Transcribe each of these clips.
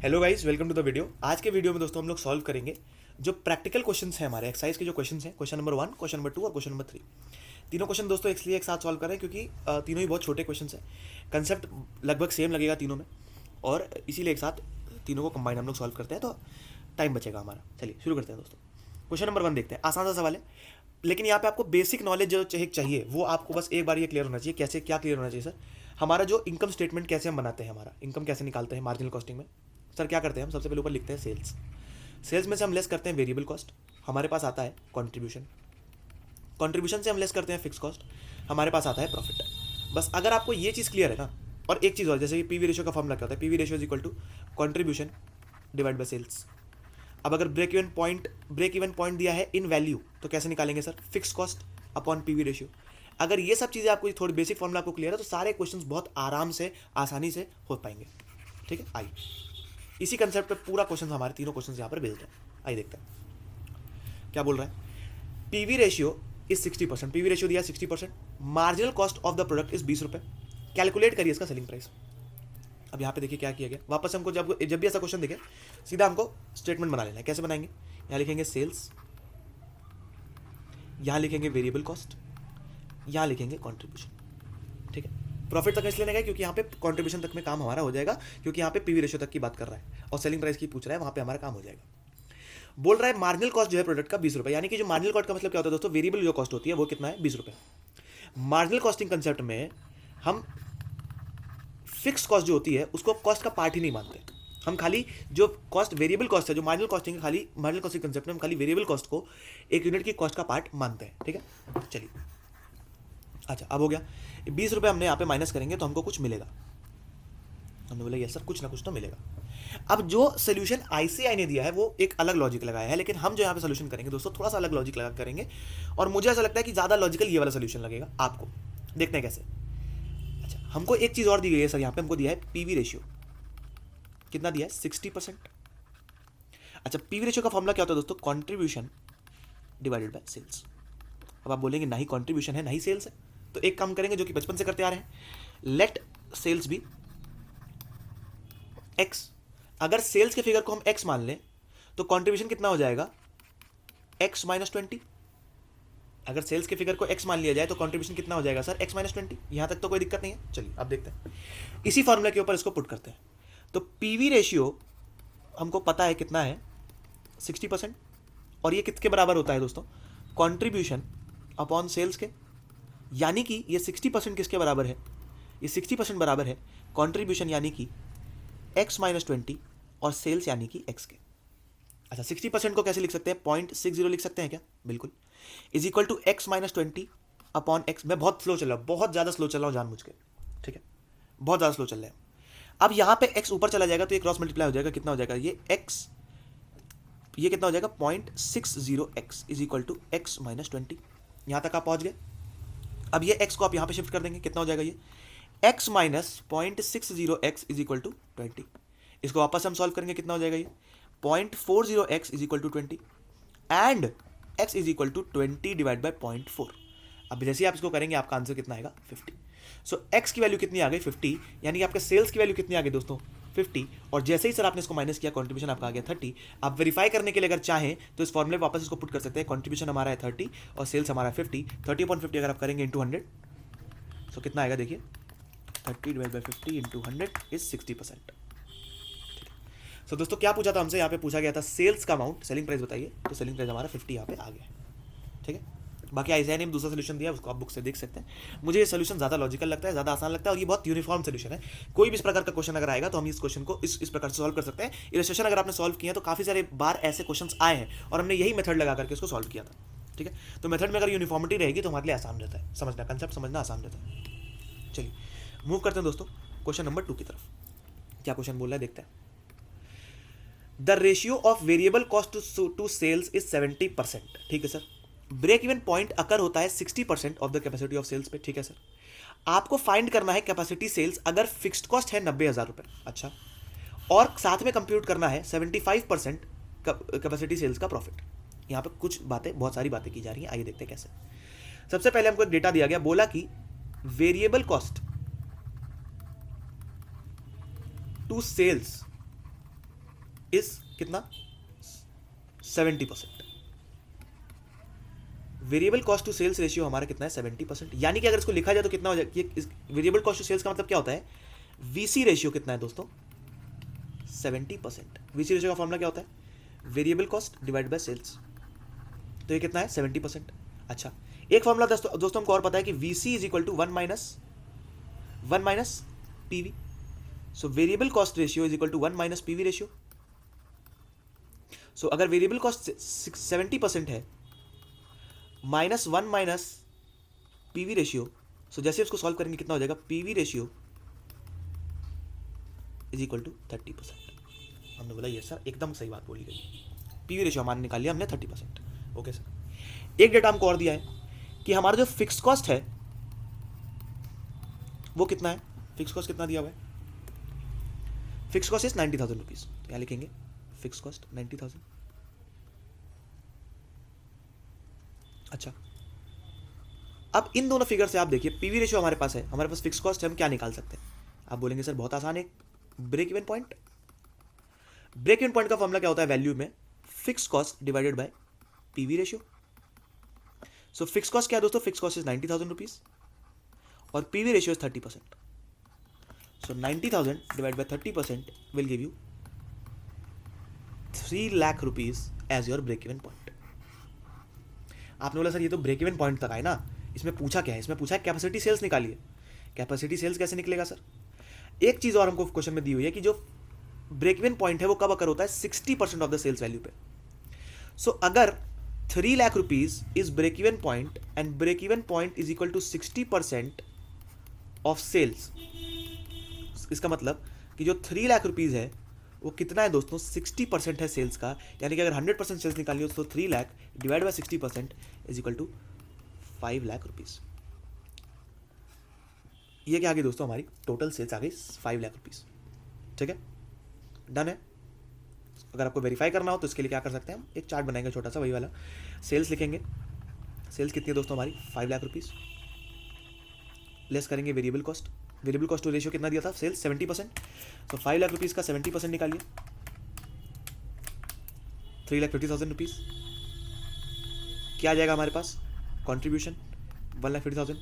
Hello guys, welcome to the video. आज के video में दोस्तों हम लोग सॉल्व करेंगे जो प्रैक्टिकल क्वेश्चंस हैं हमारे एक्सरसाइज के जो क्वेश्चंस हैं, क्वेश्चन नंबर 1, क्वेश्चन नंबर 2 और क्वेश्चन नंबर 3। तीनों क्वेश्चन दोस्तों इसलिए एक साथ सॉल्व कर रहे हैं क्योंकि तीनों ही बहुत छोटे क्वेश्चंस हैं। कंसेप्ट लगभग सेम लगेगा तीनों में, और इसीलिए एक साथ तीनों को कंबाइन हम लोग सॉल्व करते हैं तो टाइम बचेगा हमारा। चलिए शुरू करते हैं दोस्तों। क्वेश्चन नंबर 1 देखते हैं। आसान सा सवाल है, लेकिन यहाँ पे आपको बेसिक नॉलेज जो चाहिए वो आपको बस एक बार ये क्लियर होना चाहिए। कैसे क्या क्लियर होना चाहिए सर? हमारा जो इनकम स्टेटमेंट कैसे हम बनाते हैं, हमारा इनकम कैसे निकालते हैं मार्जिनल कॉस्टिंग में। सर क्या करते हैं हम? सबसे पहले ऊपर लिखते हैं सेल्स। सेल्स में से हम लेस करते हैं वेरिएबल कॉस्ट, हमारे पास आता है कंट्रीब्यूशन। कंट्रीब्यूशन से हम लेस करते हैं फिक्स कॉस्ट, हमारे पास आता है प्रॉफिट। बस अगर आपको ये चीज़ क्लियर है ना, और एक चीज़ और, जैसे कि पीवी रेशियो का फॉर्मूला क्या होता है, PV ratio is equal to contribution divide by sales. अब अगर ब्रेक इवन पॉइंट दिया है इन वैल्यू तो कैसे निकालेंगे sir? Fix cost upon PV ratio. अगर ये सब चीज़ें आपको थोड़ी बेसिक फॉर्मूला आपको क्लियर है तो सारे क्वेश्चंस बहुत आराम से आसानी से हो पाएंगे। ठीक है, आइए इसी कंसेप्ट पे पूरा क्वेश्चन हमारे तीनों क्वेश्चन यहाँ पर बेस्ड है। आइए देखते हैं क्या बोल रहा है। PV ratio is 60%, PV ratio दिया 60%। Marginal cost of the product is 20 रुपये। कैलकुलेट करिए इसका सेलिंग प्राइस। अब यहाँ पे देखिए क्या किया गया। वापस हमको जब भी ऐसा क्वेश्चन दिखे सीधा हमको स्टेटमेंट बना लेना है। कैसे बनाएंगे? यहाँ लिखेंगे सेल्स, यहाँ लिखेंगे वेरिएबल कॉस्ट, यहाँ लिखेंगे कंट्रीब्यूशन। ठीक है, प्रॉफिट तक इसलिए नहीं गया क्योंकि यहाँ पे कंट्रीब्यूशन तक में काम हमारा हो जाएगा, क्योंकि यहाँ पे पीवी रेशियो तक की बात कर रहा है और सेलिंग प्राइस की पूछ रहा है, वहाँ पे हमारा काम हो जाएगा। बोल रहा है मार्जिनल कॉस्ट जो है प्रोडक्ट का 20 रुपये, यानी कि जो मार्जिनल कॉस्ट का मतलब क्या होता है दोस्तों? वेरिएबल जो कॉस्ट होती है वो कितना है? 20 रुपये। मार्जिनल कॉस्टिंग कंसेप्ट में हम फिक्स कॉस्ट जो होती है उसको कॉस्ट का पार्ट ही नहीं मानते। हम खाली जो कॉस्ट वेरिएबल कॉस्ट है, जो मार्जिनल कॉस्टिंग है, खाली मार्जिनल कॉस्टिंग कंसेप्ट में हम खाली वेरिएबल कॉस्ट को एक यूनिट की कॉस्ट का पार्ट मानते हैं। ठीक है, चलिए अच्छा अब हो गया। 20 रुपये हमने यहाँ पे माइनस करेंगे तो हमको कुछ मिलेगा। हमने बोला यस सर, कुछ ना कुछ तो मिलेगा। अब जो सोल्यूशन आईसीआई ने दिया है वो एक अलग लॉजिक लगाया है, लेकिन हम जो यहाँ पे सोल्यूशन करेंगे दोस्तों थोड़ा सा अलग लॉजिक लगा करेंगे, और मुझे ऐसा लगता है कि ज़्यादा लॉजिकल ये वाला सोल्यूशन लगेगा आपको। देखते हैं कैसे। अच्छा, हमको एक चीज़ और दी गई है सर, यहाँ पे हमको दिया है पीवी रेशियो। कितना दिया है? 60%। अच्छा, पीवी रेशियो का फॉर्मूला क्या होता है दोस्तों? Contribution divided by sales. अब आप बोलेंगे ना ही कॉन्ट्रीब्यूशन है ना ही सेल्स है, तो एक काम करेंगे जो कि बचपन से करते आ रहे हैं, लेट सेल्स बी एक्स। अगर सेल्स के फिगर को हम एक्स मान लें तो कंट्रीब्यूशन कितना हो जाएगा? X minus 20। अगर सेल्स के फिगर को एक्स मान लिया जाए तो कंट्रीब्यूशन कितना हो जाएगा सर? X minus 20। यहां तक तो कोई दिक्कत नहीं है। चलिए अब देखते हैं, इसी फॉर्मूला के ऊपर इसको पुट करते हैं। तो पीवी रेशियो हमको पता है कितना है, 60%, और ये किसके बराबर होता है दोस्तों? कंट्रीब्यूशन अपॉन सेल्स के। यानी कि ये 60% किसके बराबर है? ये 60% बराबर है कंट्रीब्यूशन यानी कि x माइनस 20 और सेल्स यानी कि x के। अच्छा, 60% को कैसे लिख सकते हैं? 0.60 लिख सकते हैं क्या? बिल्कुल। Is equal to x minus 20 upon x. मैं बहुत स्लो चल रहा हूँ, बहुत ज़्यादा स्लो चल रहा हूँ जानबूझ के। ठीक है, बहुत ज़्यादा स्लो चल रहा है। अब यहाँ पे x ऊपर चला जाएगा तो ये क्रॉस मल्टीप्लाई हो जाएगा। कितना हो जाएगा ये x? ये कितना हो जाएगा? 0.60x is equal to x minus 20। यहाँ तक आप पहुँच गए। अब ये x को आप यहाँ पे शिफ्ट कर देंगे, कितना हो जाएगा ये? x minus 0.60x is equal to 20। इसको वापस हम सॉल्व करेंगे, कितना हो जाएगा ये? 0.40x is equal to 20 and x is equal to 20 divide by 0.4। अब जैसे ही आप इसको करेंगे आपका आंसर कितना आएगा? 50। सो x की वैल्यू कितनी आ गई? 50। यानी कि आपके सेल्स की वैल्यू कितनी आ गई दोस्तों? 50। और जैसे ही सर आपने इसको माइनस किया कंट्रीब्यूशन आपका आ गया 30। आप वेरीफाई करने के लिए अगर चाहें तो इस फॉर्मूले वापस इसको पुट कर सकते हैं। कंट्रीब्यूशन हमारा है 30 और सेल्स हमारा 50। 30/50 अगर आप करेंगे इंटू 100 तो कितना आएगा देखिए? 30 डिवाइड बाई 50 इंटू 100 इज 60%। सो दोस्तों क्या पूछा था हमसे? यहाँ पे पूछा गया था सेल्स का अमाउंट, सेलिंग प्राइस बताइए। तो सेलिंग प्राइस हमारा 50 यहाँ पे आ गया। ठीक है, बाकी आईसीआई ने दूसरा सोल्यूशन दिया, उसको आप बुक से देख सकते हैं। मुझे ये सोल्यूशन ज़्यादा लॉजिकल लगता है, ज़्यादा आसान लगता है, और ये बहुत यूनिफॉर्म सोल्यूशन है। कोई भी इस प्रकार का क्वेश्चन अगर आएगा तो हम इस क्वेश्चन को इस प्रकार से सॉल्व कर सकते हैं। इलस्ट्रेशन अगर आपने सॉल्व किया तो काफ़ी सारे बार ऐसे क्वेश्चन आए हैं और हमने यही मेथड लगा करके इसको सॉल्व किया था। ठीक है, तो मेथड में अगर यूनिफॉर्मिटी रहेगी तो हमारे लिए आसान रहता है समझना, कंसेप्ट समझना आसान रहता है। चलिए मूव करते हैं दोस्तों क्वेश्चन नंबर 2 की तरफ। क्या क्वेश्चन बोल रहा है देखते हैं। The ratio of variable cost to sales is 70%। ठीक है sir. Break even point occur होता है 60% of the capacity of sales पे। ठीक है सर। आपको फाइंड करना है कैपेसिटी सेल्स अगर फिक्स्ड कॉस्ट है 90,000 रुपये। अच्छा, और साथ में कंप्यूट करना है 75% कैपेसिटी सेल्स का प्रॉफिट। यहाँ पे कुछ बातें, बहुत सारी बातें की जा रही हैं, आइए देखते हैं कैसे। सबसे पहले हमको एक डेटा दिया गया, बोला कि variable cost to sales is कितना 70%। Variable cost to sales ratio हमारा कितना है 70%। यानी कि अगर इसको लिखा जाए तो कितना हो जाए, वेरिएबल कॉस्ट टू सेल्स का मतलब क्या होता है, वीसी रेशियो कितना है दोस्तों 70%। वीसी रेशियो का फॉर्मूला क्या होता है, variable cost divide by sales, तो ये कितना है 70%। अच्छा एक फॉर्मूला दोस्तों हमको और पता है कि VC is equal to 1 minus PV. So variable cost ratio is equal to 1 minus PV ratio. So अगर वेरिएबल कॉस्ट 70% है minus 1 minus PV ratio, so जैसे उसको सॉल्व करेंगे कितना हो जाएगा, PV ratio is equal to 30%। हमने बोला ये सर एकदम सही बात बोली गई, पीवी रेशियो हमारे निकाल लिया हमने 30%। ओके सर एक डेटा हमको और दिया है कि हमारा जो फिक्स कॉस्ट है वो कितना है, फिक्स कॉस्ट कितना दिया हुआ है, फिक्स कॉस्ट इज 90,000 रुपीज। तो यहाँ लिखेंगे फिक्स कॉस्ट 90,000। अच्छा अब इन दोनों फिगर से आप देखिए पीवी रेशियो हमारे पास है, हमारे पास फिक्स कॉस्ट है, हम क्या निकाल सकते हैं। आप बोलेंगे सर बहुत आसान है, break even point. Break even point का फॉर्मूला क्या होता है, वैल्यू में fix cost divided by PV ratio. So fix cost क्या है दोस्तों, फिक्स कॉस्ट इज 90,000 रुपीज और PV ratio is 30%। So 90,000 divide by 30% will give you 3 lakh rupees as your break even point. आपने बोला सर ये तो ब्रेक इवन पॉइंट तक आए ना, इसमें पूछा क्या है, इसमें पूछा है कैपेसिटी सेल्स निकालिए। कैपेसिटी सेल्स कैसे निकलेगा सर, एक चीज और हमको क्वेश्चन में दी हुई है कि जो ब्रेक इवन पॉइंट है वो कब अकर होता है, 60% ऑफ द सेल्स वैल्यू पे। सो अगर 3 lakh rupees is break even point and break even point is equal to 60% of sales, इसका मतलब कि जो 3 लाख रुपीज है वो कितना है दोस्तों, 60% है सेल्स का। यानी कि अगर 100% सेल्स निकालनी हो तो 3 lakh divide by 60% is equal to 5 lakh rupees. ये क्या आ गई दोस्तों, हमारी टोटल सेल्स आ गई 5 लाख रुपीज। ठीक है डन है। अगर आपको वेरीफाई करना हो तो इसके लिए क्या कर सकते हैं, हम एक चार्ट बनाएंगे छोटा सा, वही वाला सेल्स लिखेंगे। सेल्स कितनी है दोस्तों हमारी 5 लाख रुपीज, लेस करेंगे variable cost. Variable cost to ratio कितना दिया था, सेल्स 70%। तो 5 लाख रुपीज का 70% निकालिए, 3,50,000 रुपीज। क्या आ जाएगा हमारे पास, कॉन्ट्रीब्यूशन 1,50,000।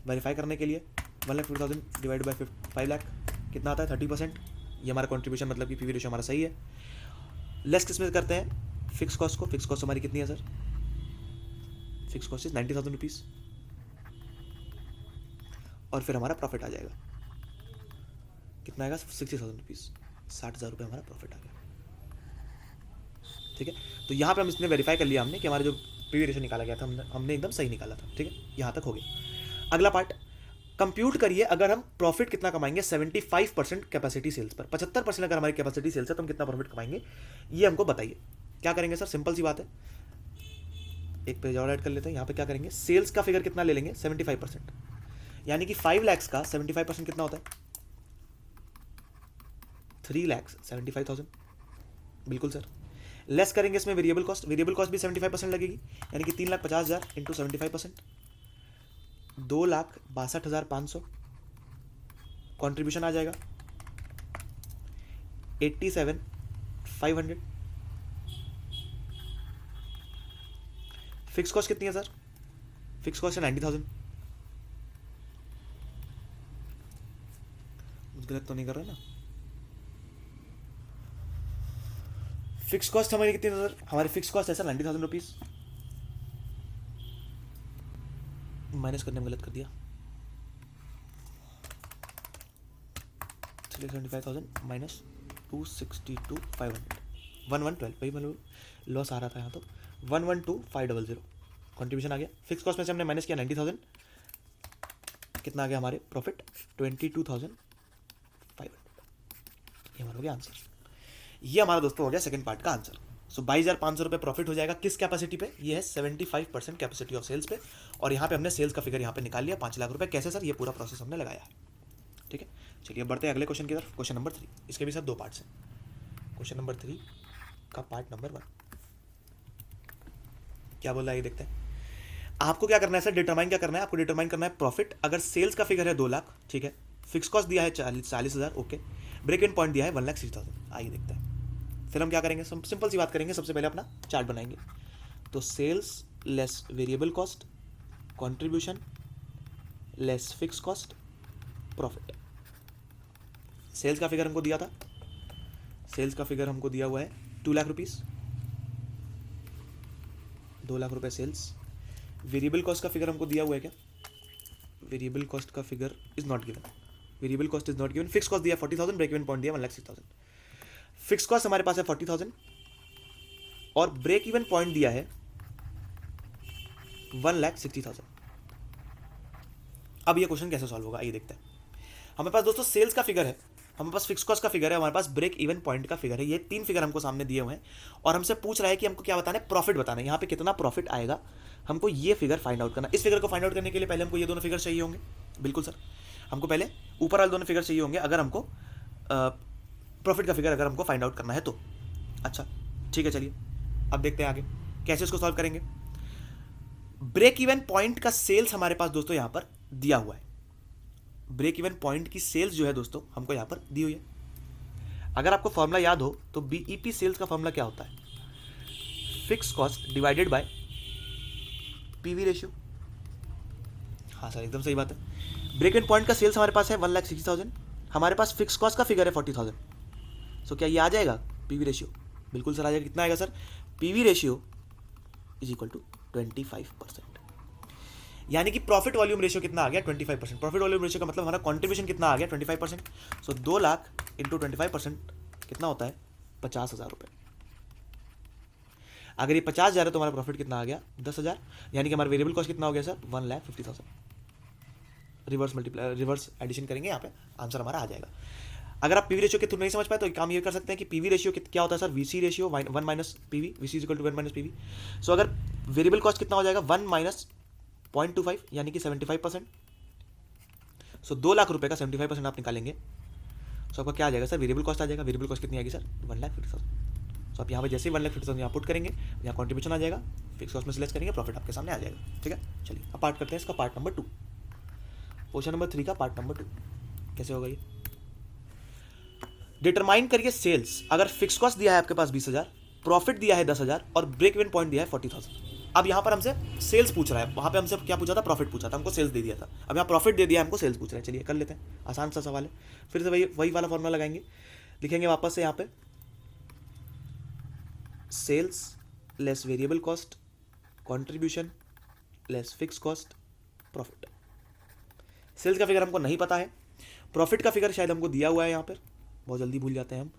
वेरीफाई करने के लिए 1,50,000 डिवाइड बाय 5 लाख कितना आता है 30%। ये हमारा कॉन्ट्रीब्यूशन मतलब कि पीवी रेशियो हमारा सही है। लेस किस में करते हैं, फिक्स कॉस्ट को। फिक्स कॉस्ट हमारी कितनी है sir, fix cost is 90,000 rupees और फिर हमारा प्रॉफिट आ जाएगा कितना आएगा 60,000 रुपीज, 60,000 रुपये हमारा प्रॉफिट आ गया। ठीक है तो यहाँ पे हम इसने वेरीफाई कर लिया हमने कि हमारा जो पीवी रेशियो निकाला गया था हमने एकदम सही निकाला था। ठीक है यहाँ तक हो गया। अगला पार्ट कंप्यूट करिए, अगर हम प्रॉफिट कितना कमाएंगे 75% कैपेसिटी सेल्स पर, 75% अगर हमारी कैपेसिटी सेल्स है तो हम कितना प्रॉफिट कमाएंगे ये हमको बताइए। क्या करेंगे सर, सिंपल सी बात है, एक पेज और ऐड कर लेते हैं। यहाँ पे क्या करेंगे, सेल्स का फिगर कितना ले लेंगे 75%, यानी कि 5 लाख का 75% कितना होता है 3,75,000। बिल्कुल सर। लेस करेंगे इसमें वेरिएबल कॉस्ट, वेरिएबल कॉस्ट भी 75% लगेगी, यानी कि 3,50,000 इंटू 75%, 2,62,500। कॉन्ट्रीब्यूशन आ जाएगा 87,500। फिक्स कॉस्ट कितनी है सर, फिक्स कॉस्ट है 90,000। गलत तो नहीं कर रहे ना, फिक्स कॉस्ट हमारी कितनी है सर, हमारी फिक्स कॉस्ट है सर 90,000 रुपीज। माइनस करने में गलत कर दिया, 3,75,000 माइनस 262,500, 1112 भाई मतलब लॉस आ रहा था यहाँ तो 112,500 कॉन्ट्रीब्यूशन आ गया। फिक्स कॉस्ट में से हमने माइनस किया 90,000, कितना आ गया हमारे प्रॉफिट 22,500। ये हमारा हो गया आंसर। ये हमारा दोस्तों हो गया सेकंड पार्ट का आंसर। सो 22,500 रुपये प्रॉफिट हो जाएगा किस कैपेसिटी पे, ये है 75% कैपेसिटी ऑफ सेल्स पे। और यहाँ पे हमने सेल्स का फिगर यहाँ पे निकाल लिया 5 लाख रुपए। कैसे सर, ये पूरा प्रोसेस हमने लगाया है। ठीक है चलिए बढ़ते हैं अगले क्वेश्चन की तरफ। क्वेश्चन नंबर 3, इसके भी सर 2 पार्ट्स हैं। क्वेश्चन नंबर 3 का पार्ट नंबर 1 क्या बोल रहा है ये देखते हैं। आपको क्या करना है सर, डिटरमाइन क्या करना है, आपको डिटरमाइन करना है प्रॉफिट। अगर सेल्स का फिगर है 2 लाख, ठीक है, फिक्स कॉस्ट दिया है 40,000, ओके, ब्रेक इवन पॉइंट दिया है 1,60,000। आइए देखते हैं। फिर हम क्या करेंगे, सिंपल सी बात करेंगे। सबसे पहले अपना चार्ट बनाएंगे। तो sales less variable cost, contribution less fix cost, profit. Sales का फिगर हमको दिया था, सेल्स का फिगर हमको दिया हुआ है 2 लाख रुपीज़, 2 लाख रुपए सेल्स। वेरिएबल कॉस्ट का फिगर हमको दिया हुआ है क्या? वेरिएबल कॉस्ट का figure is not given, variable cost is not given. Fix cost दिया 40,000, ब्रेक इवन पॉइंट दिया 1,60,000। फिक्स कॉस्ट हमारे पास है 40,000 और ब्रेक इवन पॉइंट दिया है 1,60,000। अब ये क्वेश्चन कैसे सॉल्व होगा, आइए देखते हैं। हमारे पास दोस्तों सेल्स का फिगर है, हमारे पास फिक्स कॉस्ट का फिगर है, हमारे पास ब्रेक इवन पॉइंट का फिगर है। ये 3 फिगर हमको सामने दिए हुए हैं और हमसे पूछ रहा है कि हमको क्या बताना है, प्रॉफिट बताना है। यहाँ पे कितना प्रॉफिट आएगा, हमको ये फिगर फाइंड आउट करना। इस फिगर को फाइंड आउट करने के लिए पहले हमको ये दोनों फिगर चाहिए होंगे। बिल्कुल सर, हमको पहले ऊपर वाले दोनों फिगर चाहिए होंगे अगर हमको प्रॉफिट का फिगर अगर हमको फाइंड आउट करना है तो। अच्छा ठीक है, चलिए अब देखते हैं आगे कैसे इसको सॉल्व करेंगे। ब्रेक इवन पॉइंट का सेल्स हमारे पास दोस्तों यहां पर दिया हुआ है। ब्रेक इवन पॉइंट की सेल्स जो है दोस्तों हमको यहां पर दी हुई है। अगर आपको फॉर्मूला याद हो तो बीईपी सेल्स का फॉर्मूला क्या होता है, fix cost divided by PV ratio. हाँ सर एकदम सही बात है। ब्रेक इवन पॉइंट का सेल्स हमारे पास है 1,60,000, हमारे पास फिक्स कॉस्ट का फिगर है 40,000। सो क्या ये आ जाएगा पीवी रेशियो? बिल्कुल सर आ जाएगा। कितना आएगा sir? PV ratio is equal to 25%। यानी कि प्रॉफिट वॉल्यूम रेशियो कितना आ गया? 25%। प्रॉफिट वॉल्यूम रेशियो का मतलब हमारा कॉन्ट्रीब्यूशन कितना आ गया? 25%। सो 2 लाख इंटू 25% कितना होता है? 50,000 रुपये। अगर ये 50,000 है तो हमारा प्रॉफिट कितना आ गया? 10,000। यानी कि हमारा वेरिएबल कॉस्ट कितना हो गया सर? 1,50,000। रिवर्स एडिशन करेंगे, यहाँ पे आंसर हमारा आ जाएगा। अगर आप पीवी रेशियो के थ्रू नहीं समझ पाए तो काम ये कर सकते हैं कि पीवी रेशियो क्या होता है sir? VC ratio 1 minus PV, VC is equal to 1 minus PV. So अगर वेरिएबल कॉस्ट कितना हो जाएगा? 1 माइनस 0.25 यानी कि 75%। सो 2 लाख रुपए का 75% आप निकालेंगे, सो आपका क्या आ जाएगा सर? वेरिएबल कॉस्ट आ जाएगा। वेरिएबल कॉस्ट कितनी आएगी सर? 1,50,000। सो आप यहाँ पे जैसे ही 1,50,000 यहाँ पुट करेंगे, यहाँ कॉन्ट्रीब्यूशन आ जाएगा, फिक्स कॉस्ट में से लेस करेंगे, प्रॉफिट आपके सामने आ जाएगा। ठीक है, चलिए अब पार्ट करते हैं इसका पार्ट नंबर 2, क्वेश्चन नंबर 3 का पार्ट नंबर 2 कैसे होगा ये। डिटरमाइन करिए सेल्स। अगर फिक्स कॉस्ट दिया है आपके पास 20,000, प्रॉफिट दिया है 10,000 और ब्रेक इवन पॉइंट दिया है 40,000। अब यहाँ पर हमसे सेल्स पूछ रहा है, वहाँ पे हमसे क्या पूछा था? प्रॉफिट पूछा था, हमको सेल्स दे दिया था। अब यहाँ प्रॉफिट दे दिया, हमको सेल्स पूछ रहा है। चलिए कर लेते हैं, आसान सा सवाल है। फिर से वही वाला फॉर्मूला लगाएंगे, लिखेंगे वापस से यहाँ पे sales less variable cost, contribution less fix cost, profit. Sales का फिगर हमको नहीं पता है, प्रॉफिट का फिगर शायद हमको दिया हुआ है, यहाँ पर बहुत जल्दी भूल जाते हैं हम।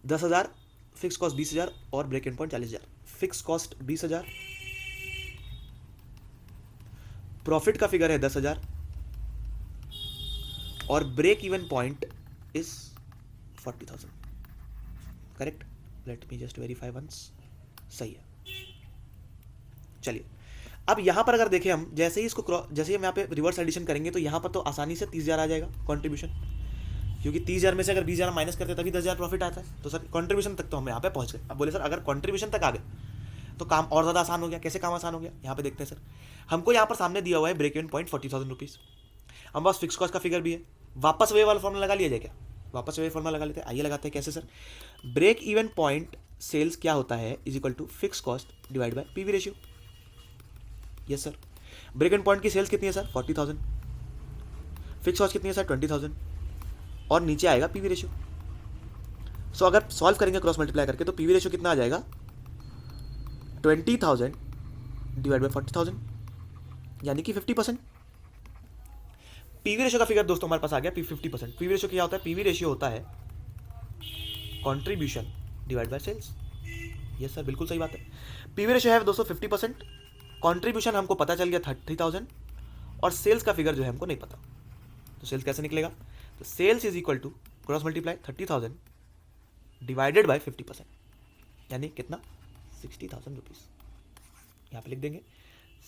10,000, फिक्स कॉस्ट 20,000 और break even point 40,000। Fix cost 20,000, profit का फिगर है 10,000 और break even point is 40,000। Correct? Let me just verify once. सही है। चलिए अब यहां पर अगर देखें हम, जैसे ही हम यहाँ पे रिवर्स एडिशन करेंगे तो यहां पर तो आसानी से 30,000 आ जाएगा कॉन्ट्रीब्यूशन, क्योंकि 30,000 में से अगर 20,000 माइनस करते तभी 10,000 प्रॉफिट आता है। तो सर कॉन्ट्रीब्यूशन तक तो हम यहाँ पे पहुंच गए। अब बोले सर अगर कॉन्ट्रीब्यूशन तक आ गए तो काम और ज़्यादा आसान हो गया। कैसे काम आसान हो गया, यहाँ पे देखते हैं सर। हमको यहाँ पर सामने दिया हुआ है ब्रेक इवन पॉइंट 40,000 रुपीज़, हमारे पास फिक्स कॉस्ट का फिगर भी है। वापस वे वाला फॉर्मूला लगा लिया जाए क्या? वापस वे फॉर्मूला लगा लेते हैं। आइए लगाते हैं। कैसे sir? Break even point sales क्या होता है? Is equal to fix cost divide by PV ratio. Yes sir. Break even point की सेल्स कितनी है सर? 40,000। फिक्स कॉस्ट कितनी है सर? 20,000 और नीचे आएगा पीवी रेशियो। सो अगर सॉल्व करेंगे क्रॉस मल्टीप्लाई करके तो पीवी रेशियो कितना आ जाएगा? 20,000 डिवाइड बाय 40,000 यानी कि 50%। पीवी रेशियो का फिगर दोस्तों हमारे पास आ गया 50%। पीवी रेशियो क्या होता है? पीवी रेशियो होता है contribution divide by sales. Yes sir, बिल्कुल सही बात है। पीवी रेशियो है दोस्तों 50%, कंट्रीब्यूशन हमको पता चल गया 30,000 और सेल्स का फिगर जो है हमको नहीं पता। तो सेल्स कैसे निकलेगा? तो sales is equal to cross multiply 30,000 divided by 50%, यानी कितना? 60,000 रुपीज़। यहाँ पे लिख देंगे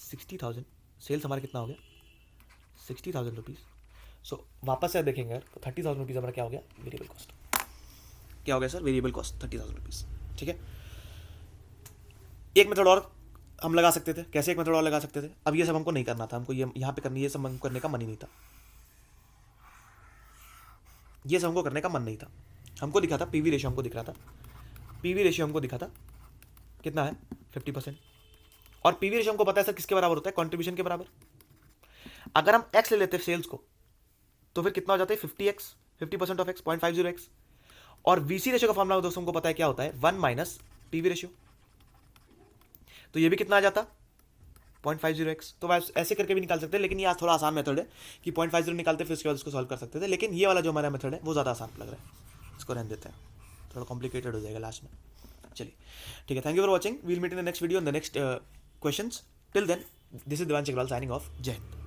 60,000। सेल्स हमारा कितना हो गया? 60,000 रुपीज़। सो वापस से देखेंगे तो 30,000 रुपीज़ हमारा क्या हो गया? Variable cost. क्या हो गया सर? Variable cost 30,000 rupees. ठीक है, एक मेथड और हम लगा सकते थे। कैसे एक मेथड और लगा सकते थे? अब ये सब हमको नहीं करना था, हमको ये यहाँ पे करनी, ये सब हमको करने का मन ही नहीं था। ये सब हमको करने का मन नहीं था। हमको दिखा था पीवी रेशियो, हमको दिख रहा था पीवी रेशियो, हमको दिखा था कितना है 50%। और पीवी रेशियो हमको पता है सर किसके बराबर होता है, कंट्रीब्यूशन के बराबर। अगर हम एक्स ले लेते हैं सेल्स को तो फिर कितना हो जाता है 50x, 50% ऑफ एक्स 0.50x। और वीसी रेशियो का फॉर्मूला दोस्तों हमको पता है क्या होता है 1 माइनस पीवी रेशियो, तो ये भी कितना आ जाता 0.50x। तो ऐसे करके भी निकाल सकते हैं, लेकिन ये आज थोड़ा आसान मेथड है कि 0.50 निकालते फिर उसके बाद उसको सॉल्व कर सकते थे, लेकिन ये वाला जो हमारा मेथड है वो ज़्यादा आसान लग रहा है, इसको रहने देते हैं, थोड़ा कॉम्प्लिकेटेड हो जाएगा लास्ट में। चलिए ठीक है, thank you for watching, we'll meet in the next video in the next questions. Till then this is Diwan Chakwal signing off. जय हिंद।